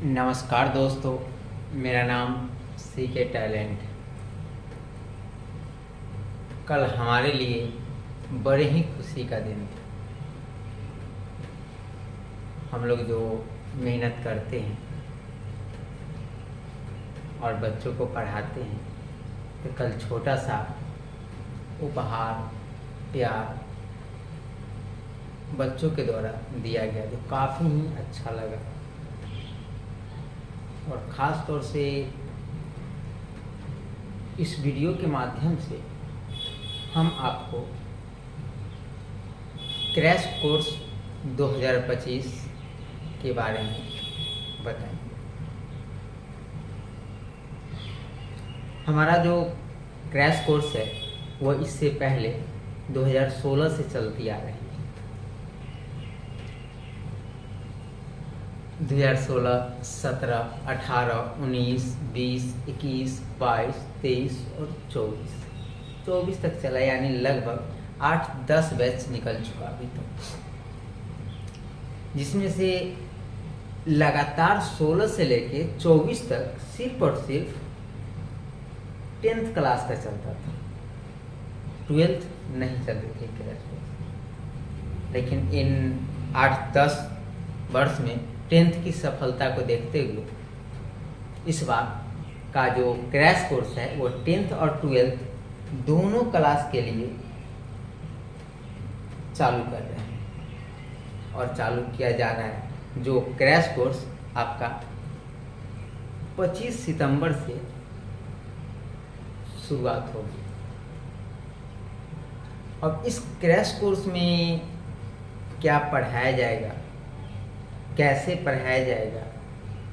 नमस्कार दोस्तों, मेरा नाम सीके टैलेंट। कल हमारे लिए बड़े ही खुशी का दिन था। हम लोग जो मेहनत करते हैं और बच्चों को पढ़ाते हैं, तो कल छोटा सा उपहार प्यार बच्चों के द्वारा दिया गया, जो काफ़ी ही अच्छा लगा। और ख़ास तौर से इस वीडियो के माध्यम से हम आपको क्रैश कोर्स 2025 के बारे में बताएंगे। हमारा जो क्रैश कोर्स है वो इससे पहले 2016 से चलती आ रही है। 2016, 17, 18, 19, 20, 21, 22, 23 और 24 तक चला, यानी लगभग 8-10 बैच निकल चुका अभी तक, जिसमें से लगातार 16 से लेके 24 तक सिर्फ और सिर्फ 10th क्लास का चलता था, 12th नहीं चलती थी क्रैश कोर्स। लेकिन इन 8-10 वर्ष में 10th की सफलता को देखते हुए इस बार का जो क्रैश कोर्स है वो 10th और 12th दोनों क्लास के लिए चालू कर रहे हैं। और चालू किया जा रहा है जो क्रैश कोर्स आपका 25 सितंबर से शुरुआत होगी। अब इस क्रैश कोर्स में क्या पढ़ाया जाएगा, कैसे पढ़ाया जाएगा,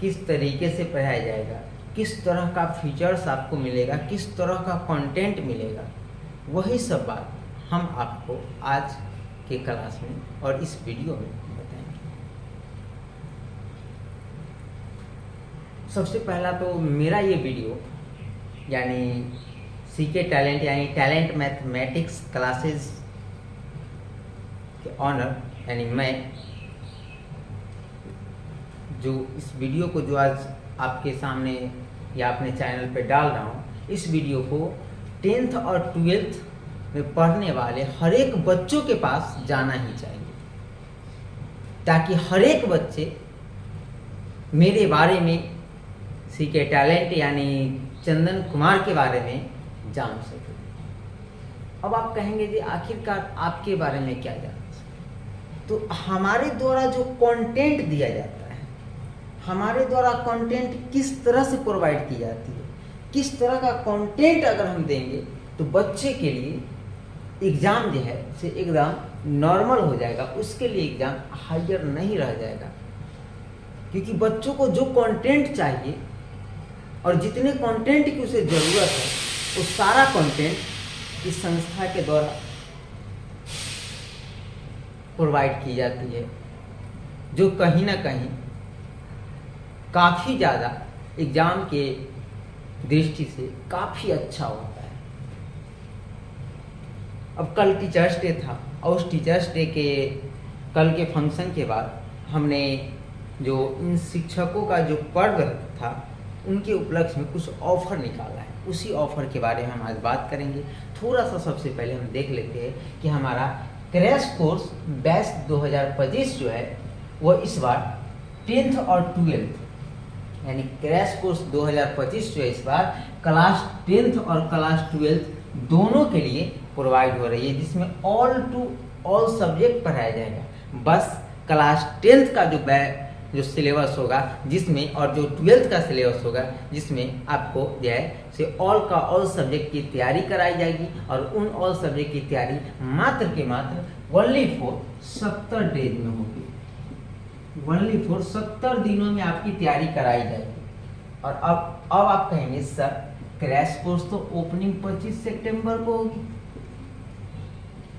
किस तरीके से पढ़ाया जाएगा, किस तरह का फीचर्स आपको मिलेगा, किस तरह का कंटेंट मिलेगा, वही सब बात हम आपको आज के क्लास में और इस वीडियो में बताएंगे। सबसे पहला तो मेरा ये वीडियो यानी सीके टैलेंट यानी टैलेंट मैथमेटिक्स क्लासेस के ऑनर यानी मैं जो इस वीडियो को जो आज आपके सामने या अपने चैनल पे डाल रहा हूँ, इस वीडियो को 10th और 12th में पढ़ने वाले हर एक बच्चों के पास जाना ही चाहिए, ताकि हर एक बच्चे मेरे बारे में, सीके टैलेंट यानी चंदन कुमार के बारे में जान सके। अब आप कहेंगे जी आखिरकार आपके बारे में क्या जानना चाहिए? तो हमारे द्वारा जो कंटेंट दिया जाता है, हमारे द्वारा कंटेंट किस तरह से प्रोवाइड की जाती है, किस तरह का कंटेंट अगर हम देंगे तो बच्चे के लिए एग्ज़ाम जो है से एकदम नॉर्मल हो जाएगा, उसके लिए एग्ज़ाम हायर नहीं रह जाएगा। क्योंकि बच्चों को जो कंटेंट चाहिए और जितने कंटेंट की उसे ज़रूरत है, वो सारा कंटेंट इस संस्था के द्वारा प्रोवाइड की जाती है, जो कहीं ना कहीं काफ़ी ज़्यादा एग्ज़ाम के दृष्टि से काफ़ी अच्छा होता है। अब कल टीचर्स डे था और उस टीचर्स डे के कल के फंक्शन के बाद हमने जो इन शिक्षकों का जो पर्व था उनके उपलक्ष्य में कुछ ऑफ़र निकाला है। उसी ऑफ़र के बारे में हम आज बात करेंगे। थोड़ा सा सबसे पहले हम देख लेते हैं कि हमारा क्रैश कोर्स बैच 2025 जो है वो इस बार 10th और 12th यानी क्रैश कोर्स 2025 जो है इस बार क्लास 10th और क्लास 12th दोनों के लिए प्रोवाइड हो रही है, जिसमें ऑल टू ऑल सब्जेक्ट पढ़ाया जाएगा। बस क्लास 10th का जो सिलेबस होगा जिसमें, और जो 12th का सिलेबस होगा जिसमें आपको जो है से ऑल का ऑल सब्जेक्ट की तैयारी कराई जाएगी। और उन ऑल सब्जेक्ट की तैयारी मात्र के मात्र ओनली फॉर 70 डेज में होगी, ओनली फॉर 70 दिनों में आपकी तैयारी कराई जाएगी। और अब आप कहेंगे सर क्रैश कोर्स तो ओपनिंग 25 सितंबर को होगी,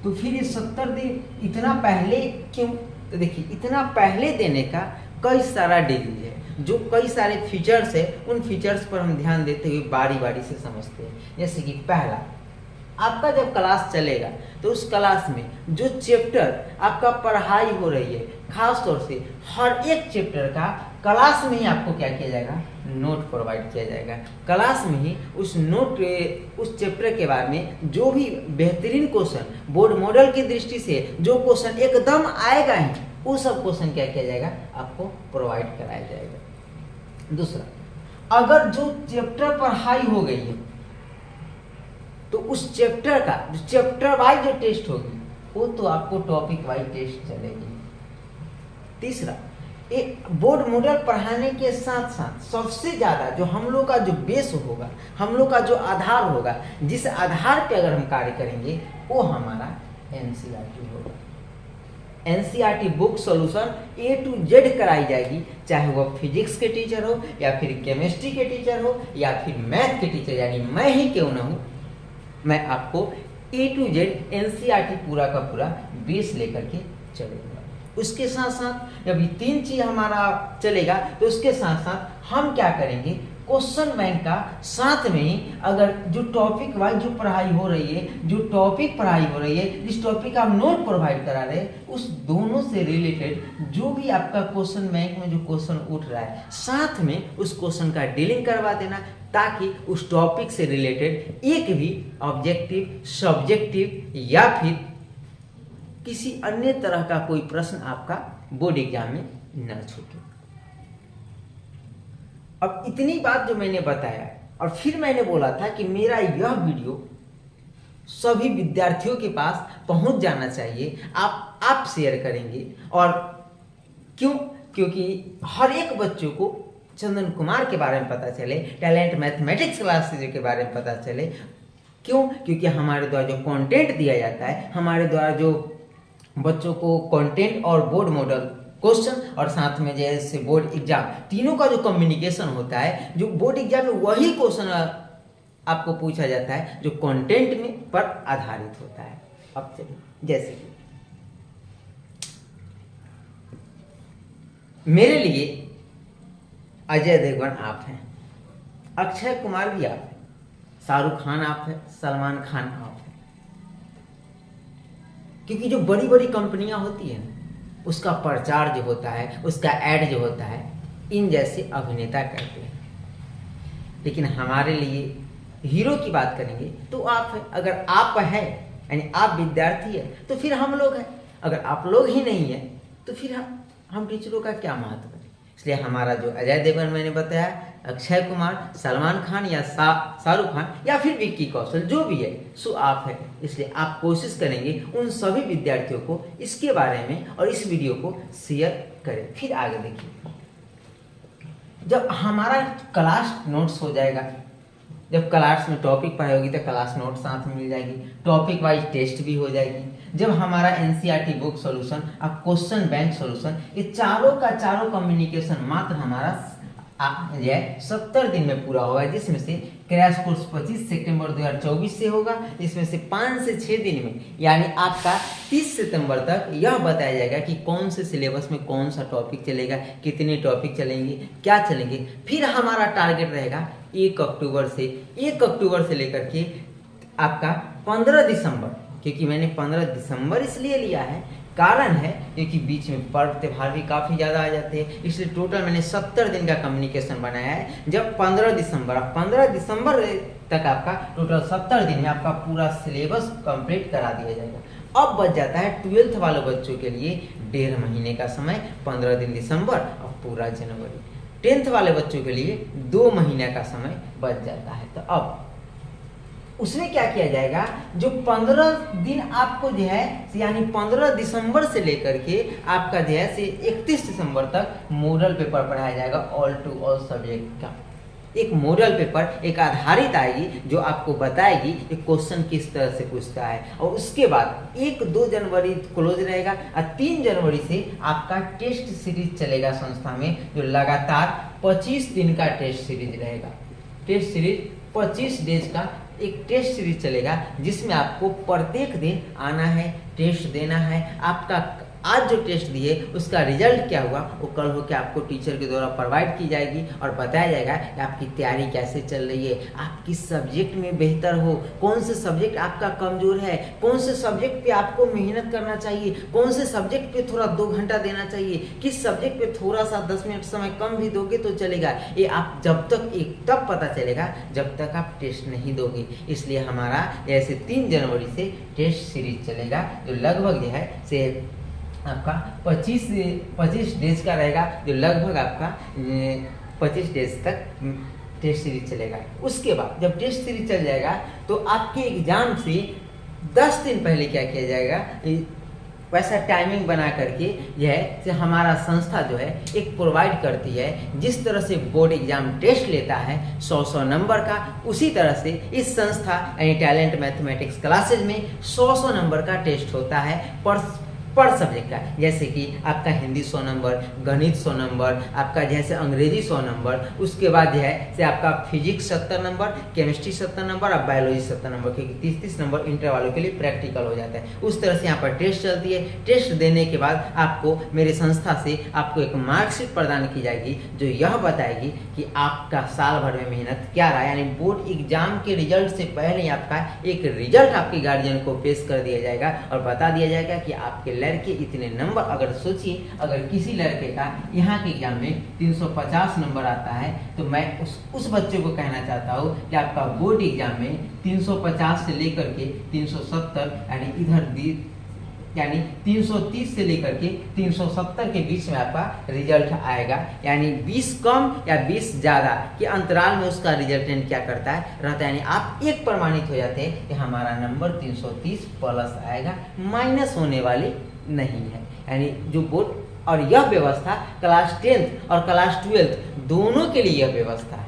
तो फिर ये 70 दिन इतना पहले क्यों? तो देखिए, इतना पहले देने का कई सारा डिग्री है, जो कई सारे फीचर्स है, उन फीचर्स पर हम ध्यान देते हुए बारी बारी से समझते हैं। जैसे कि पहला, आपका जब क्लास चलेगा तो उस क्लास में जो चैप्टर आपका पढ़ाई हो रही है, खास तौर से हर एक चैप्टर का क्लास में ही आपको क्या किया जाएगा, नोट प्रोवाइड किया जाएगा। क्लास में ही उस नोट उस चैप्टर के बारे में जो भी बेहतरीन क्वेश्चन बोर्ड मॉडल की दृष्टि से जो क्वेश्चन एकदम आएगा ही, वो सब क्वेश्चन क्या किया जाएगा, आपको प्रोवाइड कराया जाएगा। दूसरा, अगर जो चैप्टर पढ़ाई हो गई है तो उस चैप्टर का जो चैप्टर वाइज जो टेस्ट होगी वो तो आपको टॉपिक वाइज टेस्ट चलेगी। तीसरा, एक बोर्ड मॉडल पढ़ाने के साथ साथ सबसे ज़्यादा जो हम लोग का जो बेस होगा, हम लोग का जो आधार होगा, जिस आधार पे अगर हम कार्य करेंगे वो हमारा एनसीईआरटी होगा। NCERT book solution A to Z कराई जाएगी, चाहे वो फिजिक्स के टीचर हो या फिर केमिस्ट्री के टीचर हो या फिर मैथ के टीचर, यानी मैं ही क्यों ना हूँ, मैं आपको A to Z एनसीईआरटी पूरा का पूरा बेस लेकर के चलेगा। उसके साथ साथ जब ये 3 चीज हमारा चलेगा तो उसके साथ साथ हम क्या करेंगे, क्वेश्चन बैंक का साथ में ही अगर जो टॉपिक वाइज जो पढ़ाई हो रही है, जो टॉपिक पढ़ाई हो रही है, जिस टॉपिक का हम नोट प्रोवाइड करा रहे हैं, उस दोनों से रिलेटेड जो भी आपका क्वेश्चन बैंक में जो क्वेश्चन उठ रहा है, साथ में उस क्वेश्चन का डीलिंग करवा देना, ताकि उस टॉपिक से रिलेटेड एक भी ऑब्जेक्टिव, सब्जेक्टिव या फिर किसी अन्य तरह का कोई प्रश्न आपका बोर्ड एग्जाम में न छूटे। अब इतनी बात जो मैंने बताया और फिर मैंने बोला था कि मेरा यह वीडियो सभी विद्यार्थियों के पास पहुंच जाना चाहिए, आप शेयर करेंगे। और क्यों? क्योंकि हर एक बच्चों को चंदन कुमार के बारे में पता चले, टैलेंट मैथमेटिक्स क्लासेज के बारे में पता चले। क्यों? क्योंकि हमारे द्वारा जो कंटेंट दिया जाता है, हमारे द्वारा जो बच्चों को कंटेंट और बोर्ड मॉडल क्वेश्चन और साथ में जैसे बोर्ड एग्जाम, तीनों का जो कम्युनिकेशन होता है, जो बोर्ड एग्जाम में वही क्वेश्चन आपको पूछा जाता है जो कंटेंट में पर आधारित होता है। अब चलिए, जैसे कि मेरे लिए अजय देवगन आप हैं, अक्षय कुमार भी आप हैं, शाहरुख खान आप हैं, सलमान खान आप हैं। क्योंकि जो बड़ी बड़ी कंपनियां होती हैं उसका प्रचार जो होता है, उसका ऐड जो होता है, इन जैसे अभिनेता करते हैं। लेकिन हमारे लिए हीरो की बात करेंगे तो आप हैं। अगर आप हैं यानी आप विद्यार्थी है तो फिर हम लोग हैं। अगर आप लोग ही नहीं है तो फिर हम टीचरों का क्या महत्व है। इसलिए हमारा जो अजय देवगन मैंने बताया, अक्षय कुमार, सलमान खान या शाहरुख खान या फिर विक्की कौशल, जो भी है सो आप है। इसलिए आप कोशिश करेंगे उन सभी विद्यार्थियों को इसके बारे में और इस वीडियो को शेयर करें। फिर आगे देखिए, जब हमारा क्लास नोट्स हो जाएगा, जब क्लास में टॉपिक पढ़ाई होगी तो क्लास नोट साथ में मिल जाएगी, टॉपिक वाइज टेस्ट भी हो जाएगी। जब हमारा एनसीईआरटी बुक सॉल्यूशन और क्वेश्चन बैंक सॉल्यूशन, ये चारों का चारों कम्युनिकेशन मात्र हमारा 70 दिन में पूरा होगा, जिसमें से क्रैश कोर्स 25 सितंबर 2024 से होगा, जिसमें से 5 से 6 दिन में यानी आपका 30 सितंबर तक यह बताया जाएगा कि कौन से सिलेबस में कौन सा टॉपिक चलेगा, कितने टॉपिक चलेंगे, क्या चलेंगे। फिर हमारा टारगेट रहेगा 1 अक्टूबर से लेकर के आपका 15 दिसंबर, क्योंकि मैंने 15 दिसंबर इसलिए लिया है, कारण है क्योंकि बीच में पर्व त्यौहार भी काफ़ी ज़्यादा आ जाते हैं। इसलिए टोटल मैंने 70 दिन का कम्युनिकेशन बनाया है। जब 15 दिसंबर तक आपका टोटल 70 दिन में आपका पूरा सिलेबस कंप्लीट करा दिया जाएगा। अब बच जाता है 12th वाले बच्चों के लिए 1.5 महीने का समय, 15 दिन दिसंबर और पूरा जनवरी। 10th वाले बच्चों के लिए 2 महीने का समय बच जाता है। तो अब उसमें क्या किया जाएगा, जो 15 दिन आपको जो है यानी 15 दिसंबर से लेकर के आपका जो है 31 दिसंबर तक मॉडल पेपर पढ़ाया जाएगा, ऑल टू ऑल सब्जेक्ट का। एक मॉडल पेपर एक आधारित आएगी जो आपको बताएगी कि क्वेश्चन किस तरह से पूछता है। और उसके बाद 1-2 जनवरी क्लोज रहेगा और 3 जनवरी से आपका टेस्ट सीरीज चलेगा संस्था में, जो लगातार 25 दिन का टेस्ट सीरीज रहेगा। टेस्ट सीरीज 25 डेज का एक टेस्ट सीरीज चलेगा, जिसमें आपको प्रत्येक दिन आना है, टेस्ट देना है। आपका आज जो टेस्ट दिए उसका रिजल्ट क्या हुआ वो कल होकर आपको टीचर के द्वारा प्रोवाइड की जाएगी और बताया जाएगा कि आपकी तैयारी कैसे चल रही है, आप किस सब्जेक्ट में बेहतर हो, कौन से सब्जेक्ट आपका कमजोर है, कौन से सब्जेक्ट पे आपको मेहनत करना चाहिए, कौन से सब्जेक्ट पे थोड़ा 2 घंटा देना चाहिए, किस सब्जेक्ट पे थोड़ा सा 10 मिनट समय कम भी दोगे तो चलेगा। ये आप जब तक तब पता चलेगा जब तक आप टेस्ट नहीं दोगे। इसलिए हमारा जैसे 3 जनवरी से टेस्ट सीरीज चलेगा जो लगभग जो है से आपका 25 डेज का रहेगा, जो लगभग आपका 25 डेज तक टेस्ट सीरीज चलेगा। उसके बाद जब टेस्ट सीरीज चल जाएगा तो आपके एग्जाम से 10 दिन पहले क्या किया जाएगा, वैसा टाइमिंग बना करके यह से हमारा संस्था जो है एक प्रोवाइड करती है। जिस तरह से बोर्ड एग्जाम टेस्ट लेता है 100 नंबर का, उसी तरह से इस संस्था यानी टैलेंट मैथमेटिक्स क्लासेज में 100 नंबर का टेस्ट होता है पर सब्जेक्ट का। जैसे कि आपका हिंदी 100 नंबर, गणित 100 नंबर, आपका जैसे अंग्रेजी 100 नंबर, उसके बाद जो है से आपका फिजिक्स 70 नंबर, केमिस्ट्री 70 नंबर और बायोलॉजी 70 नंबर, क्योंकि 30-30 नंबर इंटर वालों के लिए प्रैक्टिकल हो जाता है। उस तरह से यहाँ पर टेस्ट चलती है। टेस्ट देने के बाद आपको मेरे संस्था से आपको एक मार्कशीट प्रदान की जाएगी जो यह बताएगी कि आपका साल भर में मेहनत क्या रहा, यानी बोर्ड एग्जाम के रिजल्ट से पहले ही आपका एक रिजल्ट आपके गार्जियन को पेश कर दिया जाएगा और बता दिया जाएगा कि आपके लड़के इतने नंबर, अगर सोचिए अगर किसी लड़के का यहाँ के एग्जाम में 350 नंबर आता है तो मैं उस बच्चे को कहना चाहता हूँ कि आपका बोर्ड एग्जाम में 350 से लेकर के 370 यानी 330 से लेकर के 370 के बीच में आपका रिजल्ट आएगा। यानी 20 कम या 20 ज़्यादा के अंतराल में उसका रिजल्टेंट क्या करता है रहता है, यानी आप एक प्रमाणित हो जाते हैं कि हमारा नंबर 330 प्लस आएगा, माइनस होने वाली नहीं है। यानी जो बोर्ड और यह व्यवस्था क्लास 10th और क्लास 12th दोनों के लिए यह व्यवस्था है।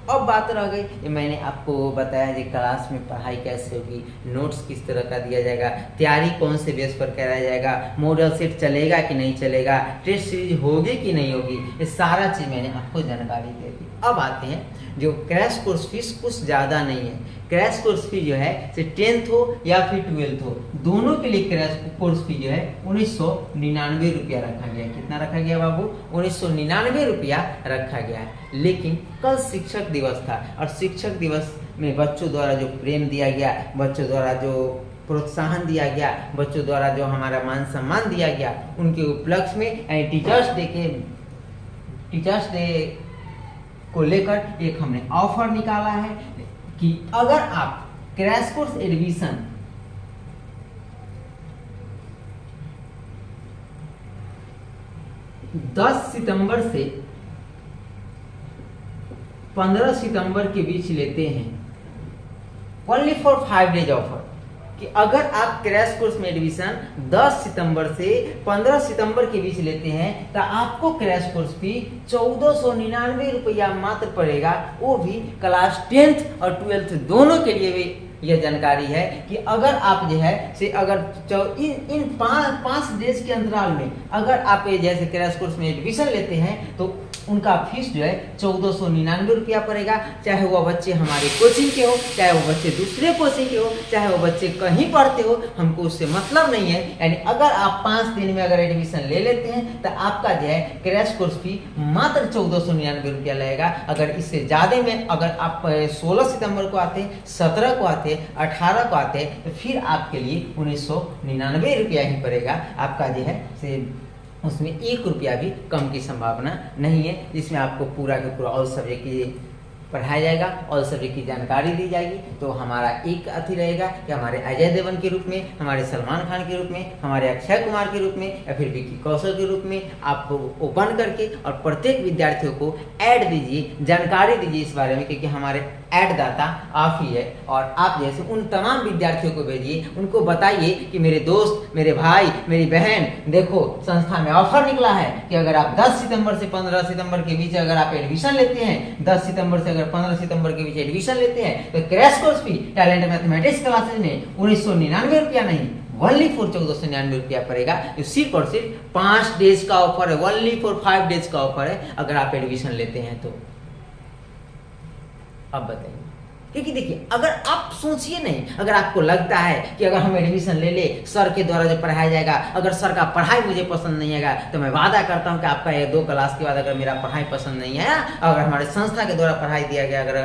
अब बात रह गई ये मैंने आपको बताया कि क्लास में पढ़ाई कैसे होगी, नोट्स किस तरह का दिया जाएगा, तैयारी कौन से बेस पर कराया जाएगा, मॉडल सेट चलेगा कि नहीं चलेगा, टेस्ट सीरीज होगी कि नहीं होगी, ये सारा चीज़ मैंने आपको जानकारी दे दी। अब आते हैं जो क्रैश कोर्स फीस कुछ ज़्यादा नहीं है। क्रैश कोर्स फी जो है से 10th हो या फिर 12th हो, दोनों के लिए क्रैश कोर्स फी जो है 1999 रुपया रखा गया है। कितना रखा गया बाबू? 1999 रुपया रखा गया है। लेकिन कल शिक्षक दिवस था और शिक्षक दिवस में बच्चों द्वारा जो प्रेम दिया गया, बच्चों द्वारा जो प्रोत्साहन दिया गया, बच्चों द्वारा जो हमारा मान सम्मान दिया गया, उनके उपलक्ष्य में यानी टीचर्स डे को लेकर एक हमने ऑफर निकाला है कि अगर आप क्रैश कोर्स एडमिशन सितंबर से 15 सितंबर के बीच लेते हैं, ओनली फॉर 5 डेज ऑफर, कि अगर आप क्रैश कोर्स में एडमिशन 10 सितंबर से 15 सितंबर के बीच लेते हैं तो आपको क्रैश कोर्स फी 1499 रुपया मात्र पड़ेगा। वो भी क्लास 10th और 12th दोनों के लिए भी यह जानकारी है कि अगर आप जो है से अगर इन 5 डेज के अंतराल में अगर आप जैसे क्रैश कोर्स में एडमिशन लेते हैं तो उनका फीस जो है 1499 रुपया पड़ेगा। चाहे वो बच्चे हमारे कोचिंग के हो, चाहे वो बच्चे दूसरे कोचिंग के हो, चाहे वो बच्चे कहीं पढ़ते हो, हमको उससे मतलब नहीं है। यानी अगर आप 5 दिन में अगर एडमिशन ले लेते हैं तो आपका जो है क्रैश कोर्स फी मात्र 1499 रुपया लगेगा। अगर इससे ज़्यादा में अगर आप 16 सितंबर को आते, 17 को आते, 18 को आते तो फिर आपके लिए 1999 रुपया ही पड़ेगा। आपका जो है से उसमें 1 रुपया भी कम की संभावना नहीं है, जिसमें आपको पूरा के पूरा ऑल सब्जेक्ट की पढ़ाया जाएगा, ऑल सब्जेक्ट की जानकारी दी जाएगी। तो हमारा एक अति रहेगा कि हमारे अजय देवगन के रूप में, हमारे सलमान खान के रूप में, हमारे अक्षय कुमार के रूप में या फिर विकी कौशल के रूप में आप ओपन करके और प्रत्येक विद्यार्थियों को ऐड दीजिए, जानकारी दीजिए इस बारे में, क्योंकि हमारे ऐड दाता आप ही है। और आप जैसे उन तमाम विद्यार्थियों को भेजिए, उनको बताइए कि मेरे दोस्त, मेरे भाई, मेरी बहन, देखो संस्था में ऑफर निकला है कि अगर आप 10 सितंबर से 15 सितंबर के बीच अगर आप एडमिशन लेते हैं, 10 सितंबर से 15 सितंबर के बीच एडमिशन लेते हैं तो crash course fee talent mathematics classes में 1999 रुपया नहीं, ओनली फॉर 1499 रुपया पड़ेगा। जो सिर्फ और सिर्फ 5 डेज का ऑफर है, ओनली फॉर 5 डेज का ऑफर है अगर आप एडमिशन लेते हैं तो। अब बताइए क्योंकि देखिए, अगर आप सोचिए नहीं, अगर आपको लगता है कि अगर हम एडमिशन ले ले, सर के द्वारा जो पढ़ाया जाएगा, अगर सर का पढ़ाई मुझे पसंद नहीं आएगा, तो मैं वादा करता हूं कि आपका ये 2 क्लास के बाद अगर मेरा पढ़ाई पसंद नहीं आया, अगर हमारे संस्था के द्वारा पढ़ाई दिया गया, अगर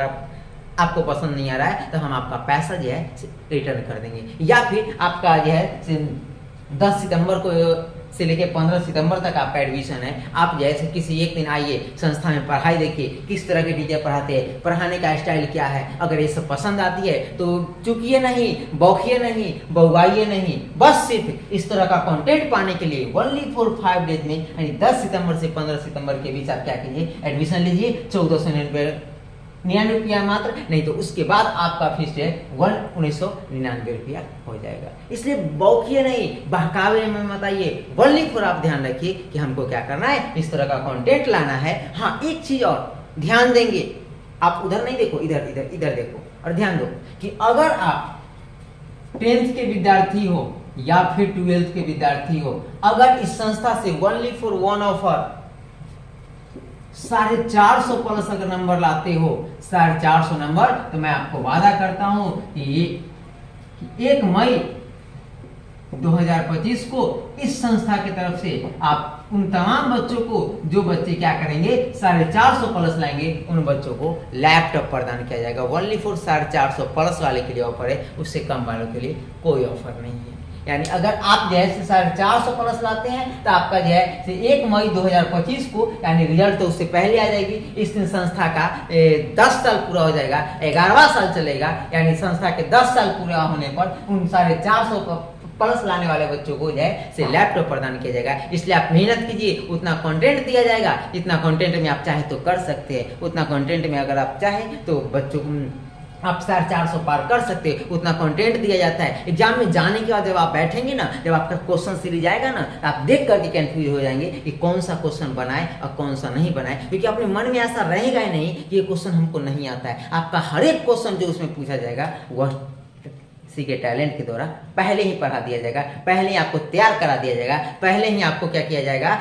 आपको पसंद नहीं आ रहा है, तो हम आपका पैसा जो है रिटर्न कर देंगे। या फिर आपका जो है 10 सितंबर को से लेकर 15 सितंबर तक आपका एडमिशन है, आप जैसे किसी एक दिन आइए, संस्था में पढ़ाई देखिए, किस तरह के टीचर पढ़ाते हैं, पढ़ाने का स्टाइल क्या है। अगर ये सब पसंद आती है तो चुकिए नहीं, बौखिए नहीं, बउआइए नहीं, बस सिर्फ इस तरह का कंटेंट पाने के लिए ओनली फॉर 5 डेज में, यानी 10 सितंबर से 15 सितंबर के बीच आप क्या कीजिए, एडमिशन लीजिए। 1499 रुपया मात्र, नहीं तो उसके बाद आपका फीस है 1999 रुपया हो जाएगा। इसलिए बौखिए नहीं, बहकावे में मत आइए, ओनली फॉर आप ध्यान रखिए कि हमको क्या करना है, इस तरह का कंटेंट लाना है। हाँ, एक चीज और ध्यान देंगे, आप उधर नहीं देखो, इधर इधर इधर देखो और ध्यान दो कि अगर आप 10th के विद्यार्थी हो या फिर 12th के विद्यार्थी हो, अगर इस संस्था से only for one offer 450 plus अगर नंबर लाते हो, 450 नंबर, तो मैं आपको वादा करता हूं कि 1 मई 2025 को इस संस्था की तरफ से आप उन तमाम बच्चों को, जो बच्चे क्या करेंगे 450 प्लस लाएंगे, उन बच्चों को लैपटॉप प्रदान किया जाएगा। ओनली फॉर 450 प्लस वाले के लिए ऑफर है, उससे कम वालों के लिए कोई ऑफर नहीं है। यानी अगर आप जैसे 450 प्लस लाते हैं तो आपका जो है 1 मई 2025 को, यानी रिजल्ट तो उससे पहले आ जाएगी, इस दिन संस्था का 10 साल पूरा हो जाएगा, 11वां साल चलेगा, यानी संस्था के 10 साल पूरा होने पर उन 450 प्लस लाने वाले बच्चों को जो है से लैपटॉप प्रदान किया जाएगा। इसलिए आप मेहनत कीजिए, उतना कंटेंट दिया जाएगा, जितना कंटेंट में आप चाहे तो कर सकते हैं, उतना कंटेंट में अगर आप चाहें तो बच्चों को आप 450 पार कर सकते हैं, उतना कंटेंट दिया जाता है। एग्जाम में जाने के बाद जब आप बैठेंगे ना, जब आपका क्वेश्चन सीरीज आएगा ना, तो आप देख करके कंफ्यूज हो जाएंगे कि कौन सा क्वेश्चन बनाए और कौन सा नहीं बनाए, क्योंकि अपने मन में ऐसा रहेगा ही नहीं कि ये क्वेश्चन हमको नहीं आता है। आपका हर एक क्वेश्चन जो उसमें पूछा जाएगा वह के टैलेंट के द्वारा पहले ही पढ़ा दिया जाएगा, पहले ही आपको तैयार करा दिया जाएगा, पहले ही आपको क्या किया जाएगा,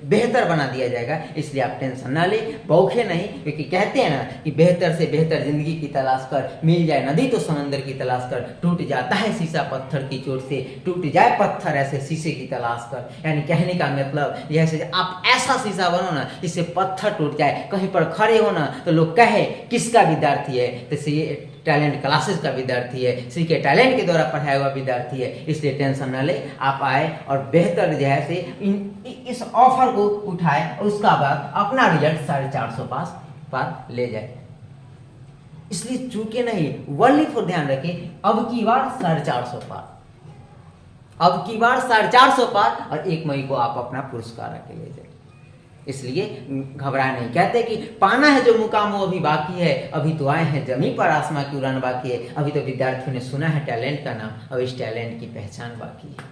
बेहतर बना दिया जाएगा। इसलिए आप टेंशन ना ले, बौखे नहीं, क्योंकि कहते हैं ना कि बेहतर से बेहतर जिंदगी की तलाश कर, मिल जाए नदी तो समंदर की तलाश कर, टूट जाता है शीशा पत्थर की चोट से, टूट जाए पत्थर ऐसे शीशे की तलाश कर। यानी कहने का मतलब यह है, आप ऐसा शीशा बनो ना जिससे पत्थर टूट जाए, कहीं पर खड़े हो ना तो लोग कहे किसका विद्यार्थी है, तो टैलेंट क्लासेस का विद्यार्थी है, सी के टैलेंट के द्वारा पढ़ाया हुआ विद्यार्थी है। इसलिए टेंशन न ले, आप आए और बेहतर जो है से इस ऑफर को उठाए और उसका बाद अपना रिजल्ट 450 पास पर ले जाए। इसलिए चूके नहीं, ओनली फॉर ध्यान रखें, अब की बार 450 पार, अब की बार 450 पार, और 1 मई को आप अपना पुरस्कार आके ले जाए। इसलिए घबराए नहीं, कहते कि पाना है जो मुकाम वो अभी बाकी है, अभी तो आए हैं जमीन पर आसमां की उड़ान बाकी है, अभी तो विद्यार्थियों ने सुना है टैलेंट का नाम, अब इस टैलेंट की पहचान बाकी है।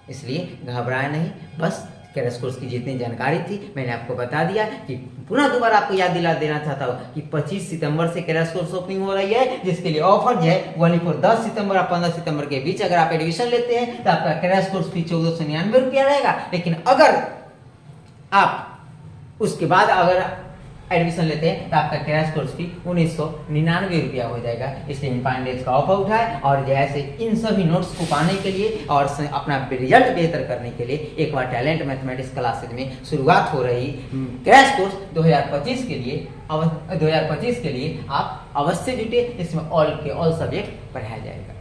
इसलिए घबराए नहीं, बस क्रैश कोर्स की जितनी जानकारी थी मैंने आपको बता दिया। कि पुनः दोबारा आपको याद दिला देना चाहता हूँ कि 25 सितंबर से क्रैश कोर्स ओपनिंग हो रही है, जिसके लिए ऑफर जो है ओनली फॉर 10 सितंबर और 15 सितंबर के बीच अगर आप एडमिशन लेते हैं तो आपका क्रैश कोर्स फी 1499 रुपया रहेगा। लेकिन अगर आप उसके बाद अगर एडमिशन लेते हैं तो आपका क्रैश कोर्स फी 1999 रुपया हो जाएगा। इसलिए इन 5 डेज का ऑफर उठाए, और जैसे इन सभी नोट्स को पाने के लिए और अपना रिजल्ट बेहतर करने के लिए एक बार टैलेंट मैथमेटिक्स क्लासेज में शुरुआत हो रही क्रैश कोर्स 2025 के लिए आप अवश्य जुटे। इसमें ऑल सब्जेक्ट पढ़ाया जाएगा।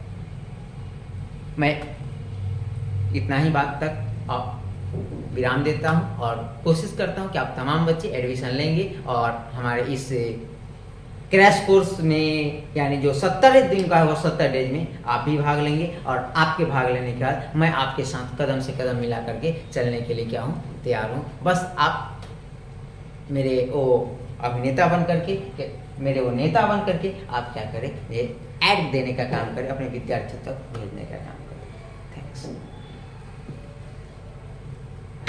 मैं इतना ही बात तक आप विराम देता हूं और कोशिश करता हूं कि आप तमाम बच्चे एडमिशन लेंगे और हमारे इस क्रैश कोर्स में, यानी जो 70 दिन का है वो 70 डेज में आप भी भाग लेंगे, और आपके भाग लेने के बाद मैं आपके साथ कदम से कदम मिला करके चलने के लिए क्या हूँ, तैयार हूँ। बस आप मेरे वो अभिनेता बन करके, मेरे वो नेता बन करके आप क्या करें, ये ऐड देने का काम करें, अपने विद्यार्थियों तक भेजने का काम।